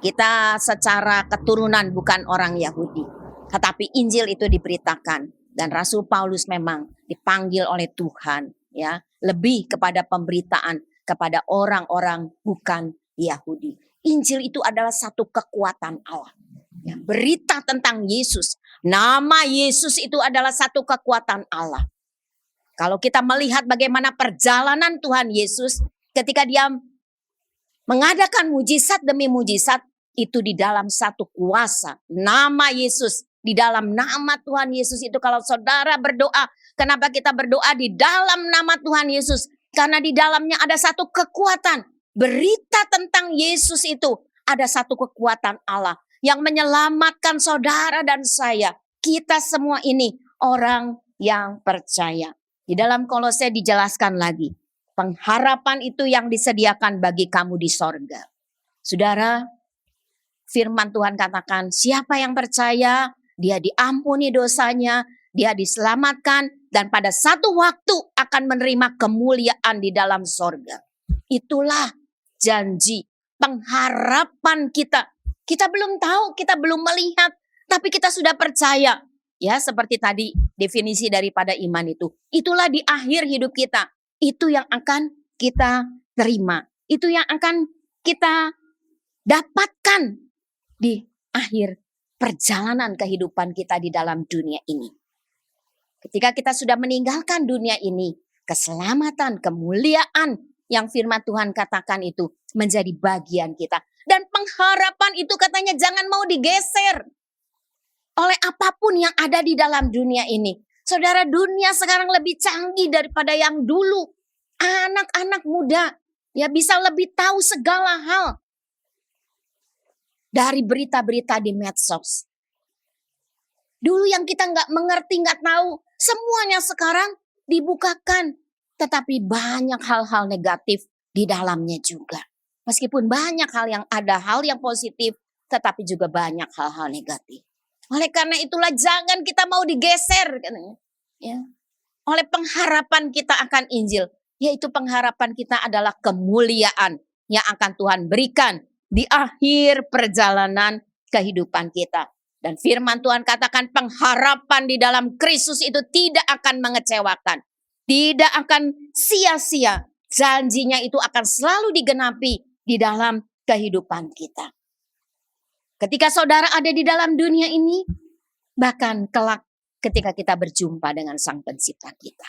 Kita secara keturunan bukan orang Yahudi. Tetapi Injil itu diberitakan. Dan Rasul Paulus memang dipanggil oleh Tuhan. Ya, lebih kepada pemberitaan kepada orang-orang bukan Yahudi. Injil itu adalah satu kekuatan Allah. Ya, berita tentang Yesus. Nama Yesus itu adalah satu kekuatan Allah. Kalau kita melihat bagaimana perjalanan Tuhan Yesus ketika dia mengadakan mujizat demi mujizat, itu di dalam satu kuasa. Nama Yesus, di dalam nama Tuhan Yesus itu kalau saudara berdoa, kenapa kita berdoa di dalam nama Tuhan Yesus? Karena di dalamnya ada satu kekuatan. Berita tentang Yesus itu ada satu kekuatan Allah yang menyelamatkan saudara dan saya. Kita semua ini orang yang percaya. Di dalam Kolose dijelaskan lagi. Pengharapan itu yang disediakan bagi kamu di sorga. Saudara, firman Tuhan katakan siapa yang percaya, dia diampuni dosanya, dia diselamatkan, dan pada satu waktu akan menerima kemuliaan di dalam sorga. Itulah janji, pengharapan kita. Kita belum tahu, kita belum melihat, tapi kita sudah percaya. Ya, seperti tadi definisi daripada iman itu. Itulah di akhir hidup kita. Itu yang akan kita terima. Itu yang akan kita dapatkan di akhir perjalanan kehidupan kita di dalam dunia ini. Ketika kita sudah meninggalkan dunia ini, keselamatan, kemuliaan yang firman Tuhan katakan itu menjadi bagian kita. Dan pengharapan itu katanya jangan mau digeser oleh apapun yang ada di dalam dunia ini. Saudara, dunia sekarang lebih canggih daripada yang dulu. Anak-anak muda ya bisa lebih tahu segala hal dari berita-berita di medsos. Dulu yang kita nggak mengerti, nggak tahu, semuanya sekarang dibukakan. Tetapi banyak hal-hal negatif di dalamnya juga. Meskipun banyak hal yang ada, hal yang positif, tetapi juga banyak hal-hal negatif. Oleh karena itulah jangan kita mau digeser. Ya. Oleh pengharapan kita akan Injil. Yaitu pengharapan kita adalah kemuliaan yang akan Tuhan berikan di akhir perjalanan kehidupan kita. Dan firman Tuhan katakan pengharapan di dalam Kristus itu tidak akan mengecewakan. Tidak akan sia-sia. Janjinya itu akan selalu digenapi di dalam kehidupan kita. Ketika saudara ada di dalam dunia ini, bahkan kelak ketika kita berjumpa dengan Sang Pencipta kita.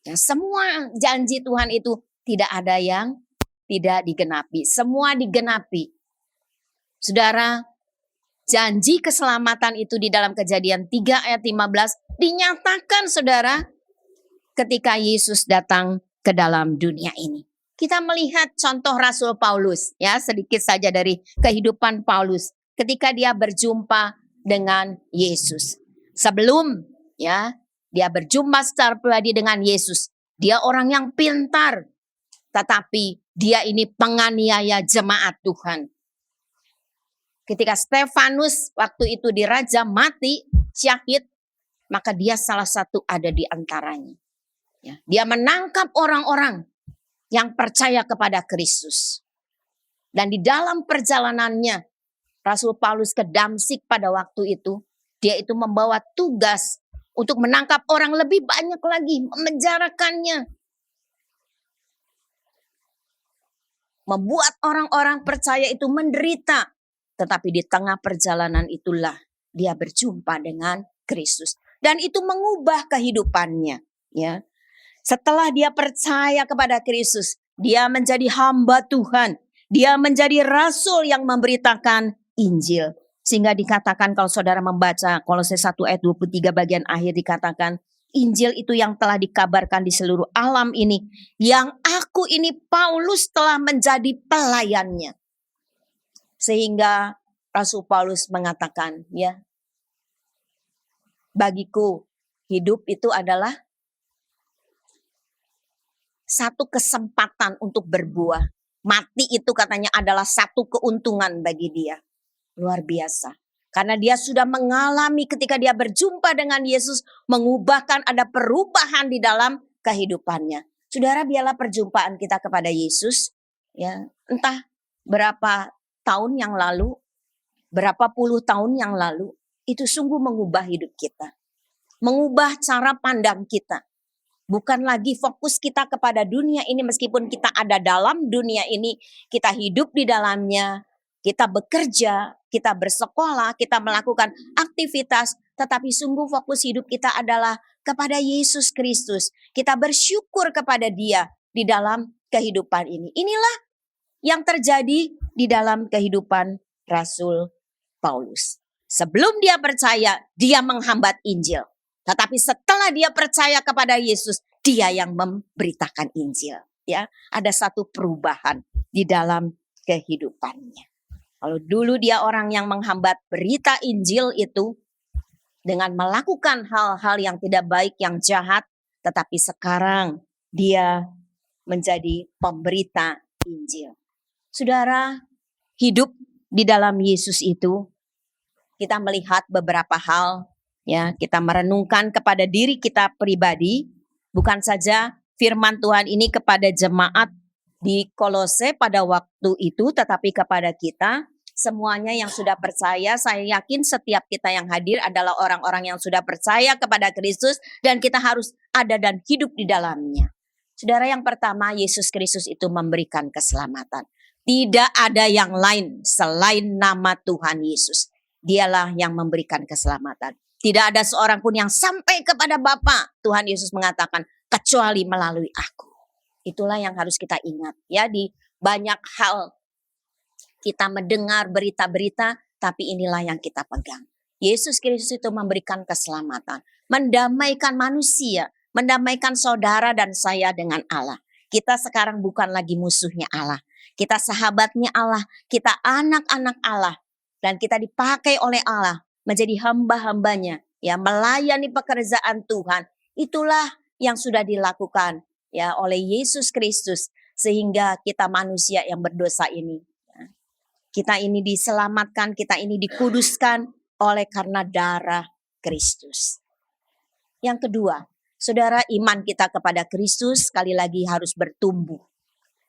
Ya, semua janji Tuhan itu tidak ada yang tidak digenapi. Semua digenapi. Saudara, janji keselamatan itu di dalam Kejadian 3 ayat 15 dinyatakan saudara ketika Yesus datang ke dalam dunia ini. Kita melihat contoh Rasul Paulus, ya sedikit saja dari kehidupan Paulus ketika dia berjumpa dengan Yesus. Sebelum ya dia berjumpa secara pribadi dengan Yesus, dia orang yang pintar, tetapi dia ini penganiaya jemaat Tuhan. Ketika Stefanus waktu itu dirajam mati, syahid, maka dia salah satu ada di antaranya. Ya, dia menangkap orang-orang yang percaya kepada Kristus. Dan di dalam perjalanannya, Rasul Paulus ke Damsik pada waktu itu, dia itu membawa tugas untuk menangkap orang lebih banyak lagi, memenjarakannya. Membuat orang-orang percaya itu menderita. Tetapi di tengah perjalanan itulah dia berjumpa dengan Kristus. Dan itu mengubah kehidupannya. Ya. Setelah dia percaya kepada Kristus, Dia menjadi hamba Tuhan. Dia menjadi rasul yang memberitakan Injil. Sehingga dikatakan kalau saudara membaca Kolose 1 ayat 23 bagian akhir dikatakan, Injil itu yang telah dikabarkan di seluruh alam ini. Yang aku ini Paulus telah menjadi pelayannya. Sehingga Rasul Paulus mengatakan, ya, bagiku hidup itu adalah satu kesempatan untuk berbuah. Mati itu katanya adalah satu keuntungan bagi dia. Luar biasa. Karena dia sudah mengalami ketika dia berjumpa dengan Yesus, mengubahkan ada perubahan di dalam kehidupannya. Saudara, biarlah perjumpaan kita kepada Yesus, ya, entah berapa tahun yang lalu, berapa puluh tahun yang lalu, itu sungguh mengubah hidup kita. Mengubah cara pandang kita. Bukan lagi fokus kita kepada dunia ini, meskipun kita ada dalam dunia ini, kita hidup di dalamnya, kita bekerja, kita bersekolah, kita melakukan aktivitas, tetapi sungguh fokus hidup kita adalah kepada Yesus Kristus. Kita bersyukur kepada Dia di dalam kehidupan ini. Inilah yang terjadi di dalam kehidupan Rasul Paulus. Sebelum dia percaya, dia menghambat Injil. Tetapi setelah dia percaya kepada Yesus, dia yang memberitakan Injil. Ya, ada satu perubahan di dalam kehidupannya. Kalau dulu dia orang yang menghambat berita Injil itu dengan melakukan hal-hal yang tidak baik, yang jahat, tetapi sekarang dia menjadi pemberita Injil. Saudara, hidup di dalam Yesus itu kita melihat beberapa hal. Ya, kita merenungkan kepada diri kita pribadi, bukan saja firman Tuhan ini kepada jemaat di Kolose pada waktu itu, tetapi kepada kita semuanya yang sudah percaya. Saya yakin setiap kita yang hadir adalah orang-orang yang sudah percaya kepada Kristus dan kita harus ada dan hidup di dalamnya. Saudara, yang pertama, Yesus Kristus itu memberikan keselamatan. Tidak ada yang lain selain nama Tuhan Yesus. Dialah yang memberikan keselamatan. Tidak ada seorang pun yang sampai kepada Bapa, Tuhan Yesus mengatakan, kecuali melalui aku. Itulah yang harus kita ingat. Ya, di banyak hal kita mendengar berita-berita, tapi inilah yang kita pegang. Yesus Kristus itu memberikan keselamatan, mendamaikan manusia, mendamaikan saudara dan saya dengan Allah. Kita sekarang bukan lagi musuhnya Allah. Kita sahabatnya Allah, kita anak-anak Allah. Dan kita dipakai oleh Allah menjadi hamba-hambanya, ya, melayani pekerjaan Tuhan. Itulah yang sudah dilakukan, ya, oleh Yesus Kristus, sehingga kita manusia yang berdosa ini, ya, kita ini diselamatkan, kita ini dikuduskan oleh karena darah Kristus. Yang kedua, saudara, iman kita kepada Kristus sekali lagi harus bertumbuh.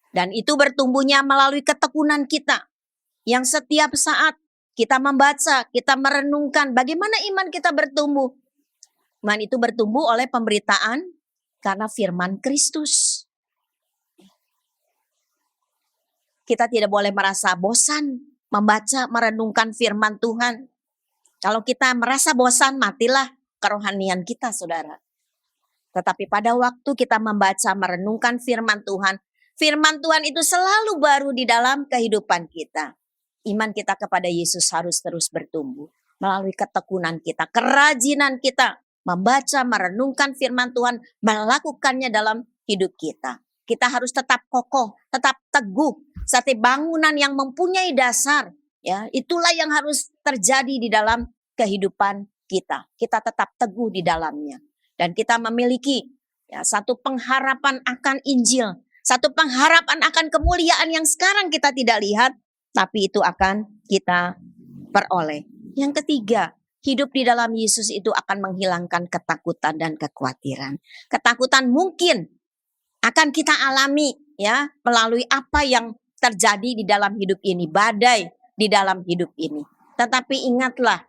Dan itu bertumbuhnya melalui ketekunan kita, yang setiap saat kita membaca, kita merenungkan bagaimana iman kita bertumbuh. Iman itu bertumbuh oleh pemberitaan karena firman Kristus. Kita tidak boleh merasa bosan membaca, merenungkan firman Tuhan. Kalau kita merasa bosan, matilah kerohanian kita, saudara. Tetapi pada waktu kita membaca, merenungkan firman Tuhan itu selalu baru di dalam kehidupan kita. Iman kita kepada Yesus harus terus bertumbuh melalui ketekunan kita, kerajinan kita membaca, merenungkan firman Tuhan, melakukannya dalam hidup kita. Kita harus tetap kokoh, tetap teguh, satu bangunan yang mempunyai dasar. Ya, itulah yang harus terjadi di dalam kehidupan kita. Kita tetap teguh di dalamnya, dan kita memiliki, ya, satu pengharapan akan Injil, satu pengharapan akan kemuliaan yang sekarang kita tidak lihat, tapi itu akan kita peroleh. Yang ketiga, hidup di dalam Yesus itu akan menghilangkan ketakutan dan kekhawatiran. Ketakutan mungkin akan kita alami, ya, melalui apa yang terjadi di dalam hidup ini, badai di dalam hidup ini. Tetapi ingatlah,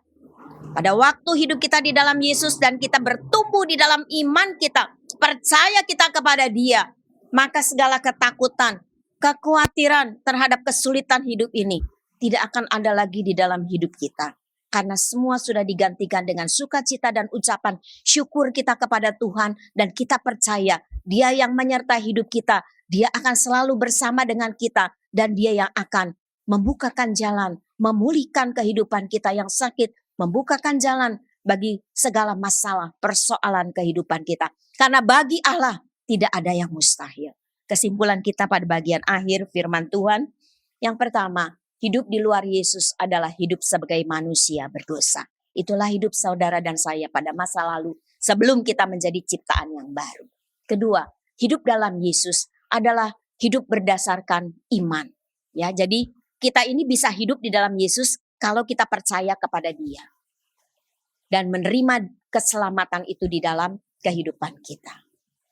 pada waktu hidup kita di dalam Yesus dan kita bertumbuh di dalam iman kita, percaya kita kepada Dia, maka segala ketakutan, kekhawatiran terhadap kesulitan hidup ini tidak akan ada lagi di dalam hidup kita. Karena semua sudah digantikan dengan sukacita dan ucapan syukur kita kepada Tuhan. Dan kita percaya Dia yang menyertai hidup kita. Dia akan selalu bersama dengan kita. Dan Dia yang akan membukakan jalan, memulihkan kehidupan kita yang sakit. Membukakan jalan bagi segala masalah, persoalan kehidupan kita. Karena bagi Allah tidak ada yang mustahil. Kesimpulan kita pada bagian akhir firman Tuhan. Yang pertama, hidup di luar Yesus adalah hidup sebagai manusia berdosa. Itulah hidup saudara dan saya pada masa lalu sebelum kita menjadi ciptaan yang baru. Kedua, hidup dalam Yesus adalah hidup berdasarkan iman. Ya, jadi kita ini bisa hidup di dalam Yesus kalau kita percaya kepada Dia dan menerima keselamatan itu di dalam kehidupan kita.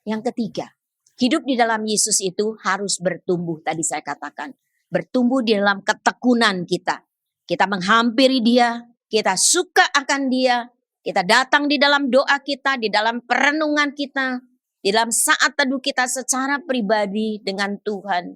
Yang ketiga, hidup di dalam Yesus itu harus bertumbuh, tadi saya katakan. Bertumbuh di dalam ketekunan kita. Kita menghampiri Dia, kita suka akan Dia, kita datang di dalam doa kita, di dalam perenungan kita, di dalam saat teduh kita secara pribadi dengan Tuhan.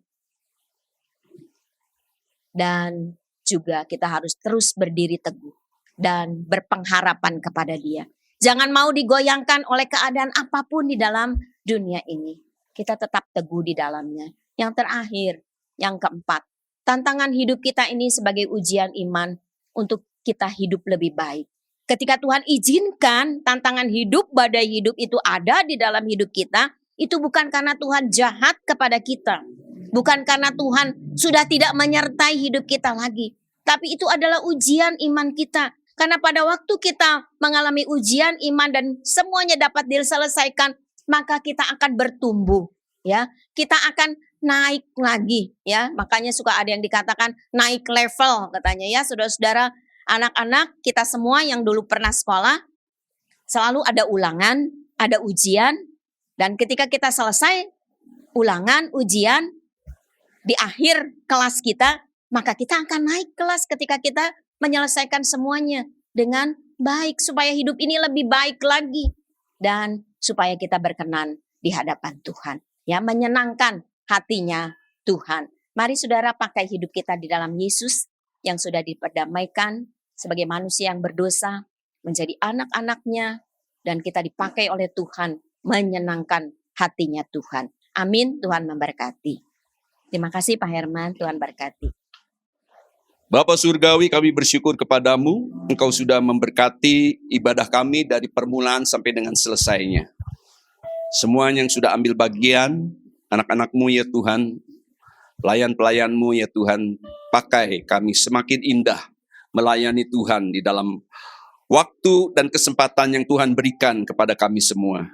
Dan juga kita harus terus berdiri teguh dan berpengharapan kepada Dia. Jangan mau digoyangkan oleh keadaan apapun di dalam dunia ini. Kita tetap teguh di dalamnya. Yang terakhir, yang keempat, tantangan hidup kita ini sebagai ujian iman untuk kita hidup lebih baik. Ketika Tuhan izinkan tantangan hidup, badai hidup itu ada di dalam hidup kita, itu bukan karena Tuhan jahat kepada kita. Bukan karena Tuhan sudah tidak menyertai hidup kita lagi. Tapi itu adalah ujian iman kita. Karena pada waktu kita mengalami ujian iman dan semuanya dapat diselesaikan, maka kita akan bertumbuh. Ya, kita akan naik lagi, ya. Makanya suka ada yang dikatakan naik level katanya, ya, saudara-saudara, anak-anak kita semua yang dulu pernah sekolah, selalu ada ulangan, ada ujian, dan ketika kita selesai ulangan, ujian di akhir kelas kita, maka kita akan naik kelas ketika kita menyelesaikan semuanya dengan baik supaya hidup ini lebih baik lagi dan supaya kita berkenan di hadapan Tuhan, ya, menyenangkan hatinya Tuhan. Mari saudara pakai hidup kita di dalam Yesus yang sudah diperdamaikan sebagai manusia yang berdosa menjadi anak-anaknya dan kita dipakai oleh Tuhan menyenangkan hatinya Tuhan. Amin, Tuhan memberkati. Terima kasih Pak Herman, Tuhan berkati. Bapa Surgawi, kami bersyukur kepadamu, Engkau sudah memberkati ibadah kami dari permulaan sampai dengan selesainya. Semua yang sudah ambil bagian, anak-anak-Mu ya Tuhan, pelayan-pelayan-Mu ya Tuhan, pakai kami semakin indah melayani Tuhan di dalam waktu dan kesempatan yang Tuhan berikan kepada kami semua.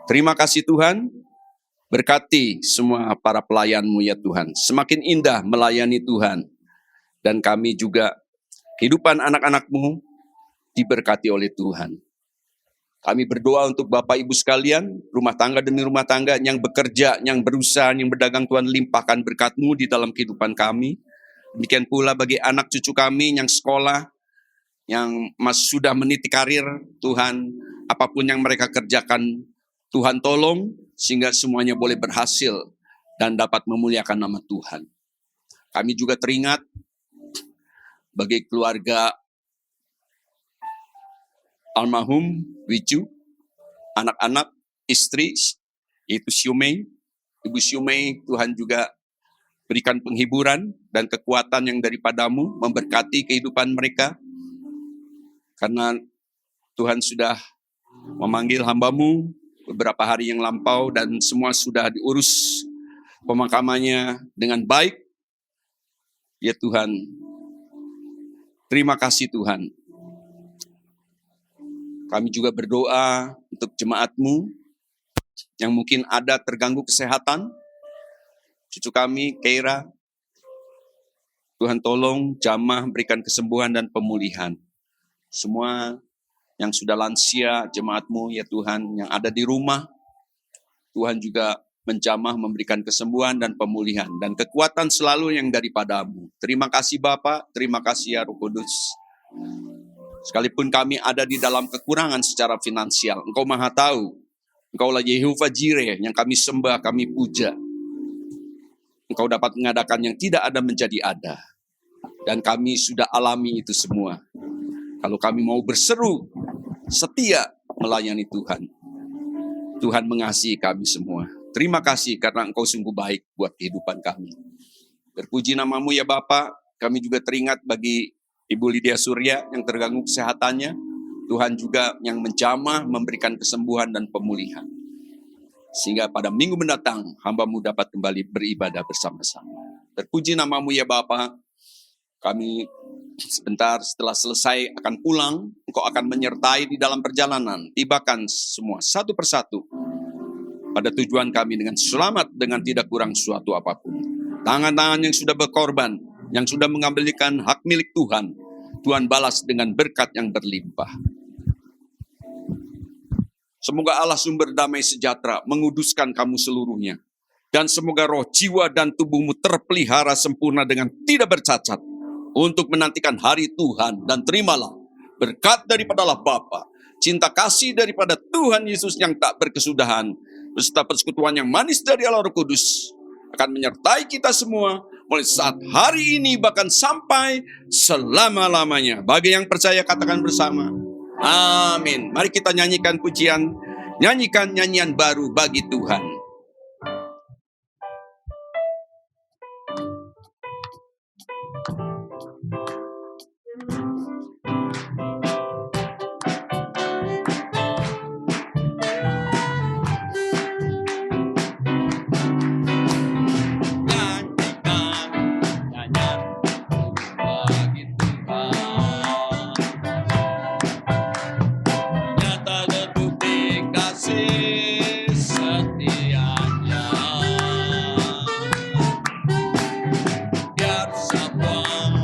Terima kasih Tuhan, berkati semua para pelayan-Mu ya Tuhan, semakin indah melayani Tuhan. Dan kami juga, kehidupan anak-anak-Mu diberkati oleh Tuhan. Kami berdoa untuk Bapak Ibu sekalian, rumah tangga demi rumah tangga yang bekerja, yang berusaha, yang berdagang, Tuhan limpahkan berkat-Mu di dalam kehidupan kami. Demikian pula bagi anak cucu kami yang sekolah, yang sudah meniti karir, Tuhan, apapun yang mereka kerjakan, Tuhan tolong, sehingga semuanya boleh berhasil dan dapat memuliakan nama Tuhan. Kami juga teringat, bagi keluarga almarhum Wiju, anak-anak, istri, yaitu Siumei, Ibu Siumei, Tuhan juga berikan penghiburan dan kekuatan yang daripada-Mu, memberkati kehidupan mereka, karena Tuhan sudah memanggil hamba-Mu beberapa hari yang lampau dan semua sudah diurus pemakamannya dengan baik. Ya Tuhan, terima kasih Tuhan. Kami juga berdoa untuk jemaat-Mu yang mungkin ada terganggu kesehatan. Cucu kami, Keira, Tuhan tolong jamah berikan kesembuhan dan pemulihan. Semua yang sudah lansia, jemaat-Mu ya Tuhan, yang ada di rumah, Tuhan juga menjamah memberikan kesembuhan dan pemulihan dan kekuatan selalu yang daripada-Mu. Terima kasih Bapa, terima kasih ya Roh Kudus. Sekalipun kami ada di dalam kekurangan secara finansial, Engkau Maha Tahu. Engkaulah Yehovah Jireh yang kami sembah, kami puja. Engkau dapat mengadakan yang tidak ada menjadi ada. Dan kami sudah alami itu semua. Kalau kami mau berseru, setia melayani Tuhan. Tuhan mengasihi kami semua. Terima kasih karena Engkau sungguh baik buat kehidupan kami. Terpuji namamu ya Bapa. Kami juga teringat bagi Ibu Lydia Surya yang terganggu kesehatannya. Tuhan juga yang menjamah memberikan kesembuhan dan pemulihan. Sehingga pada minggu mendatang hamba-Mu dapat kembali beribadah bersama-sama. Terpuji namamu ya Bapa. Kami sebentar setelah selesai akan pulang. Engkau akan menyertai di dalam perjalanan. Tibakan semua satu persatu pada tujuan kami dengan selamat, dengan tidak kurang suatu apapun. Tangan-tangan yang sudah berkorban, yang sudah mengambilkan hak milik Tuhan, Tuhan balas dengan berkat yang berlimpah. Semoga Allah sumber damai sejahtera menguduskan kamu seluruhnya. Dan semoga roh, jiwa, dan tubuhmu terpelihara sempurna dengan tidak bercacat. Untuk menantikan hari Tuhan, dan terimalah berkat daripada Allah Bapa, cinta kasih daripada Tuhan Yesus yang tak berkesudahan, beserta persekutuan yang manis dari Allah Roh Kudus, akan menyertai kita semua mulai saat hari ini bahkan sampai selama-lamanya. Bagi yang percaya katakan bersama, amin. Mari kita nyanyikan pujian, nyanyikan nyanyian baru bagi Tuhan. Setianya biar semua